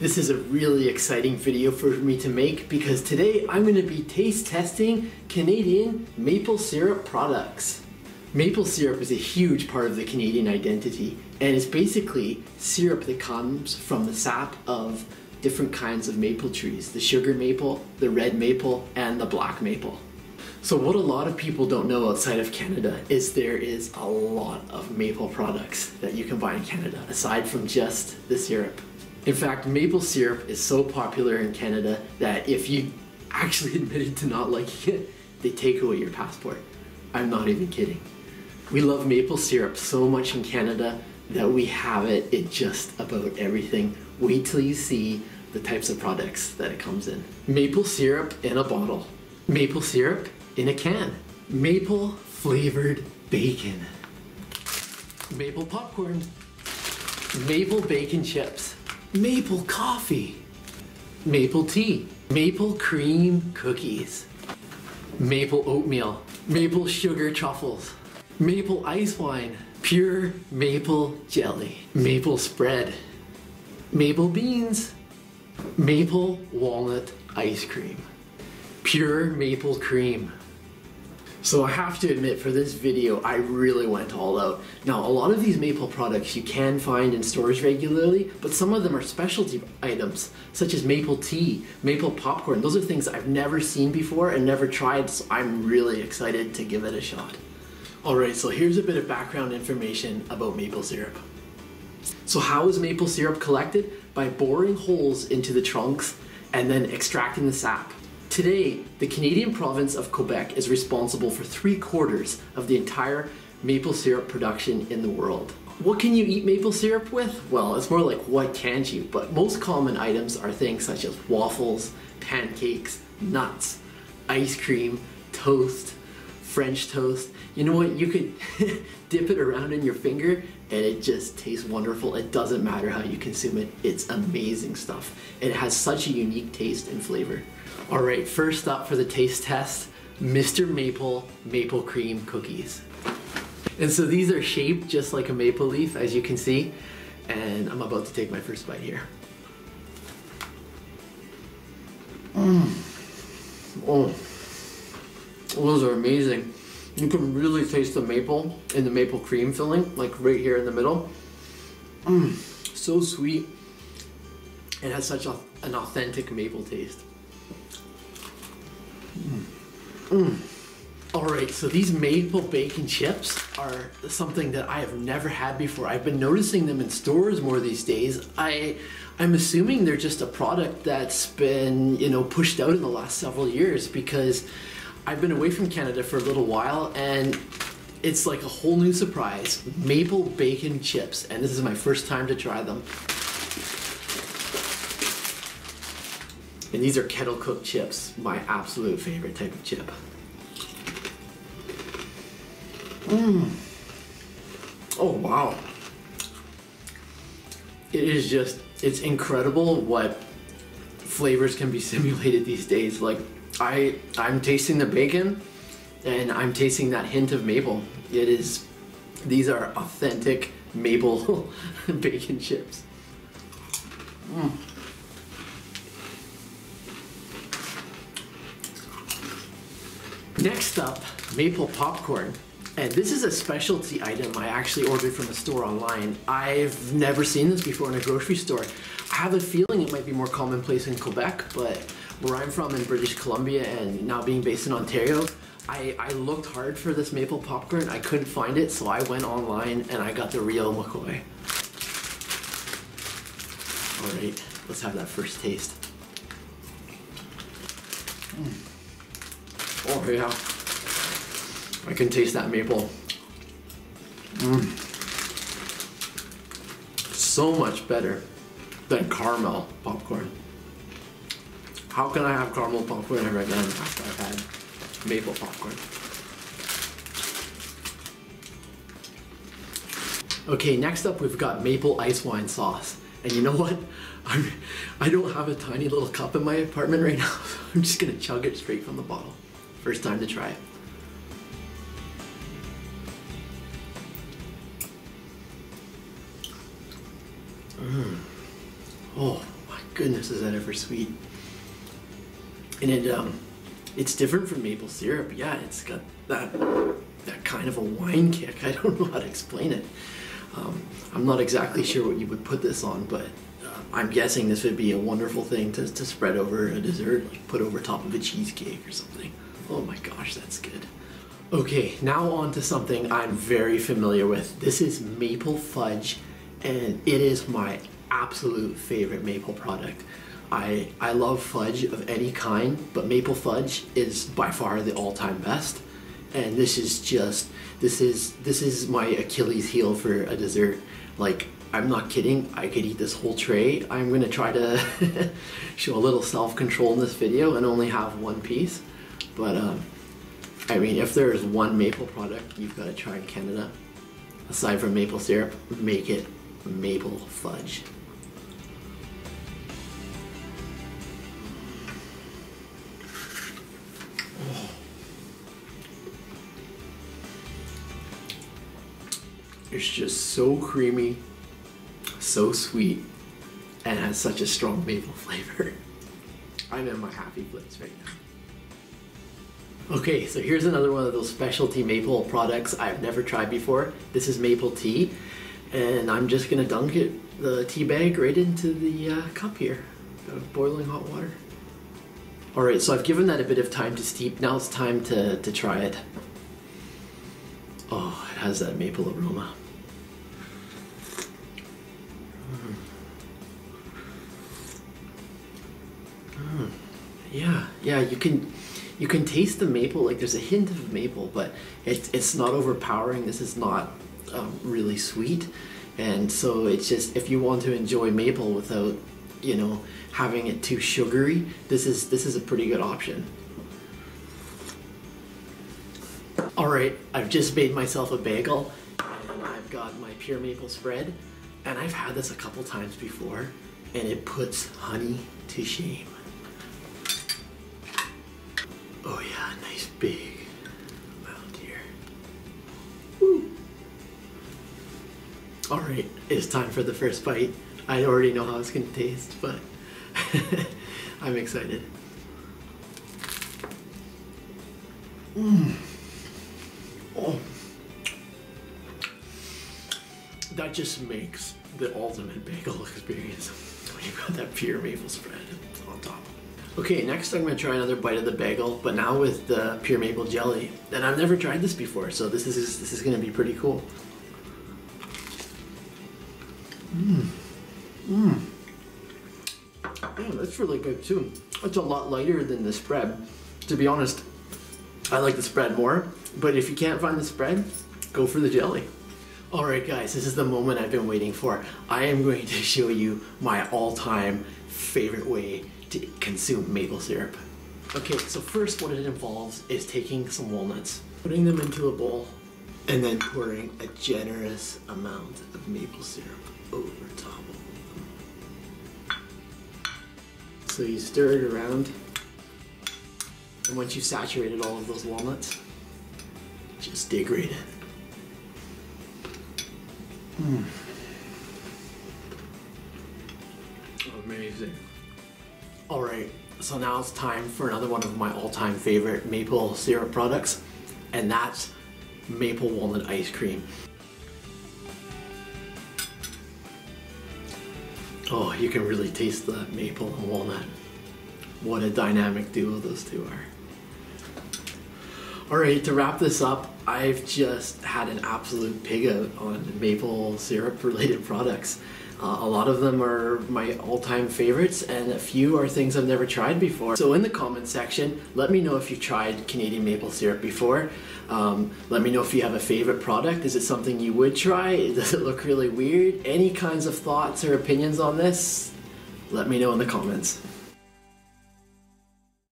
This is a really exciting video for me to make because today I'm going to be taste testing Canadian maple syrup products. Maple syrup is a huge part of the Canadian identity, and it's basically syrup that comes from the sap of different kinds of maple trees. The sugar maple, the red maple, and the black maple. So what a lot of people don't know outside of Canada is there is a lot of maple products that you can buy in Canada, aside from just the syrup. In fact, maple syrup is so popular in Canada that if you actually admitted to not liking it, they take away your passport. I'm not even kidding. We love maple syrup so much in Canada that we have it in just about everything. Wait till you see the types of products that it comes in. Maple syrup in a bottle. Maple syrup in a can. Maple flavored bacon. Maple popcorn. Maple bacon chips. Maple coffee. Maple tea. Maple cream cookies. Maple oatmeal. Maple sugar truffles. Maple ice wine. Pure maple jelly. Maple spread. Maple beans. Maple walnut ice cream. Pure maple cream. So I have to admit, for this video, I really went all out. Now, a lot of these maple products you can find in stores regularly, but some of them are specialty items, such as maple tea, maple popcorn. Those are things I've never seen before and never tried, so I'm really excited to give it a shot. Alright, so here's a bit of background information about maple syrup. So how is maple syrup collected? By boring holes into the trunks and then extracting the sap. Today, the Canadian province of Quebec is responsible for 3/4 of the entire maple syrup production in the world. What can you eat maple syrup with? Well, it's more like what can't you, but most common items are things such as waffles, pancakes, nuts, ice cream, toast, French toast. You know what, you could dip it around in your finger and it just tastes wonderful. It doesn't matter how you consume it, it's amazing stuff. It has such a unique taste and flavor. Alright, first up for the taste test, Mr. Maple maple cream cookies. And so these are shaped just like a maple leaf, as you can see, and I'm about to take my first bite here. Oh, those are amazing. You can really taste the maple in the maple cream filling, like right here in the middle. So sweet. It has such an authentic maple taste. Alright, so these maple bacon chips are something that I have never had before. I've been noticing them in stores more these days. I'm assuming they're just a product that's been, pushed out in the last several years because I've been away from Canada for a little while and it's like a whole new surprise. Maple bacon chips, and this is my first time to try them. And these are kettle cooked chips, my absolute favorite type of chip. Oh wow. It is just, it's incredible what flavors can be simulated these days. Like, I'm tasting the bacon and I'm tasting that hint of maple. These are authentic maple bacon chips. Next up, maple popcorn. And this is a specialty item I actually ordered from a store online. I've never seen this before in a grocery store. I have a feeling it might be more commonplace in Quebec, but where I'm from in British Columbia and now being based in Ontario, I looked hard for this maple popcorn. I couldn't find it, so I went online and I got the real McCoy. Alright, let's have that first taste. Oh yeah, I can taste that maple. So much better than caramel popcorn. How can I have caramel popcorn ever again after I've had maple popcorn? Okay, next up we've got maple ice wine sauce. And you know what? I don't have a tiny little cup in my apartment right now, so I'm just gonna chug it straight from the bottle. First time to try it. Oh my goodness, is that ever sweet. And it's different from maple syrup. Yeah, it's got that kind of a wine kick. I don't know how to explain it. I'm not exactly sure what you would put this on, but I'm guessing this would be a wonderful thing to spread over a dessert, like put over top of a cheesecake or something. Oh my gosh, that's good. Okay, now on to something I'm very familiar with. This is maple fudge, and it is my absolute favorite maple product. I love fudge of any kind, but maple fudge is by far the all-time best. And this is my Achilles heel for a dessert. Like, I'm not kidding, I could eat this whole tray. I'm gonna try to show a little self-control in this video and only have one piece. But I mean, if there's one maple product you've got to try in Canada, aside from maple syrup, make it maple fudge. It's just so creamy, so sweet, and has such a strong maple flavor. I'm in my happy place right now. Okay, so here's another one of those specialty maple products I've never tried before. This is maple tea, and I'm just gonna dunk the tea bag right into the cup here. Got boiling hot water. All right, so I've given that a bit of time to steep. Now it's time to try it. Oh, it has that maple aroma. Yeah, you can taste the maple. Like, there's a hint of maple, but it's not overpowering. This is not really sweet, and so it's just, if you want to enjoy maple without, you know, having it too sugary, this is a pretty good option. All right, I've just made myself a bagel, and I've got my pure maple spread, and I've had this a couple times before, and it puts honey to shame. Oh yeah, nice big amount here. Woo. All right, it's time for the first bite. I already know how it's gonna taste, but I'm excited. Oh, that just makes the ultimate bagel experience when you've got that pure maple spread on top. Okay, next I'm going to try another bite of the bagel, but now with the pure maple jelly. And I've never tried this before, so this is going to be pretty cool. Yeah, that's really good too. It's a lot lighter than the spread. To be honest, I like the spread more, but if you can't find the spread, go for the jelly. Alright guys, this is the moment I've been waiting for. I am going to show you my all-time favorite way to consume maple syrup. Okay, so first what it involves is taking some walnuts, putting them into a bowl, and then pouring a generous amount of maple syrup over top of them. So you stir it around, and once you've saturated all of those walnuts, just dig right in. Amazing. Alright, so now it's time for another one of my all-time favorite maple syrup products, and that's maple walnut ice cream. Oh, you can really taste the maple and walnut. What a dynamic duo those two are. Alright, to wrap this up, I've just had an absolute pig out on maple syrup related products. A lot of them are my all-time favorites, and a few are things I've never tried before. So in the comments section, let me know if you've tried Canadian maple syrup before. Let me know if you have a favorite product. Is it something you would try? Does it look really weird? Any kinds of thoughts or opinions on this? Let me know in the comments.